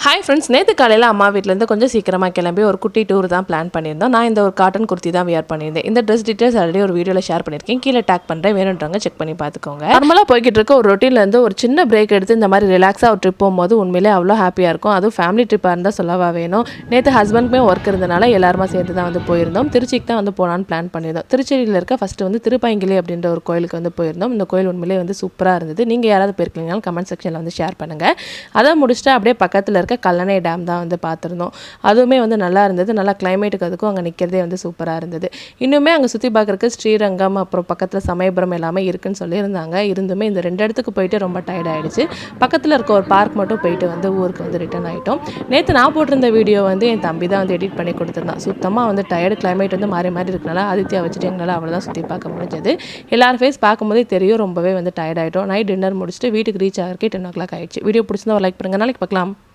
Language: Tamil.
ஹாய் ஃப்ரெண்ட்ஸ், நேற்று காலையில் அம்மா வீட்டிலேருந்து கொஞ்சம் சீக்கிரமாக கிளம்பி ஒரு குட்டி டூர் தான் பிளான் பண்ணியிருந்தோம். நான் இந்த ஒரு காட்டன் குர்த்தி தான் வியர் பண்ணியிருந்தேன். இந்த ட்ரெஸ் டீட்டெயில்ஸ் ஆல்ரெடி ஒரு வீடியோவில் ஷேர் பண்ணியிருக்கேன். கீழே டேக் பண்ணுறேன், வேணுன்றவங்க செக் பண்ணி பார்த்துக்கோங்க. நார்மலாக போய்கிட்டு இருக்க ஒரு ரொட்டீன்லேருந்து ஒரு சின்ன பிரேக் எடுத்து இந்த மாதிரி ரிலாக்ஸாக ஒரு ட்ரிப் போகும்போது உண்மையிலே அவ்வளோ ஹாப்பியாக இருக்கும். அதுவும் ஃபேமிலி ட்ரிப்பாக இருந்தால் சொல்லவா வேணும். நேற்று ஹஸ்பண்ட்க்குமே ஒர்க் இருந்தனால எல்லாருமா சேர்த்து தான் வந்து போயிருந்தோம். திருச்சிக்கு தான் வந்து போகலான்னு பிளான் பண்ணியிருந்தோம். திருச்சியில் இருக்க ஃபஸ்ட்டு வந்து திருப்பயங்கிலி அப்படின்ற ஒரு கோயிலுக்கு வந்து போயிருந்தோம். இந்த கோயில் உண்மையிலே வந்து சூப்பராக இருந்தது. நீங்கள் யாராவது போயிருக்கீங்கனாலும் கமெண்ட் செக்ஷனில் வந்து ஷேர் பண்ணுங்கள். அதை முடிச்சுட்டு அப்படியே பக்கத்தில் இருக்க கல்லணை டேம் தான் வந்து பார்த்துருந்தோம். அதுவுமே வந்து நல்லா இருந்தது. நல்லா கிளைமேட்டுக்கு அதுக்கும் அங்கே நிற்கிறதே வந்து சூப்பராக இருந்தது. இன்னுமே அங்கே சுற்றி பார்க்குறக்கு ஸ்ரீரங்கம் அப்புறம் பக்கத்தில் சமயபுரம் எல்லாமே இருக்குன்னு சொல்லியிருந்தாங்க. இருந்துமே இந்த 2 இடத்துக்கு போயிட்டு ரொம்ப டயர்ட் ஆகிடுச்சு. பக்கத்தில் இருக்க ஒரு பார்க் மட்டும் போயிட்டு வந்து ஊருக்கு வந்து ரிட்டர்ன் ஆகிட்டோம். நேற்று நான் போட்டிருந்த வீடியோ வந்து என் தம்பி தான் வந்து எடிட் பண்ணி கொடுத்துருந்தான். சுத்தமாக வந்து டயர்டு கிளைமேட் வந்து மாறி மாறி இருக்கனால ஆதித்யா வச்சுட்டு எங்களால் அவ்வளோதான் சுற்றி பார்க்க முடிஞ்சது. எல்லாரும் ஃபேஸ் பார்க்கும்போதே தெரியும் ரொம்பவே வந்து டயர்ட் ஆகிட்டோம். நைட் டின்னர் முடிச்சுட்டு வீட்டுக்கு ரீச் ஆகிறக்கே 10 o'clock ஆகிடுச்சு. வீடியோ பிடிச்சிருந்தா ஒரு லைக் பண்ணுங்கள். நாளைக்கு பார்க்கலாம்.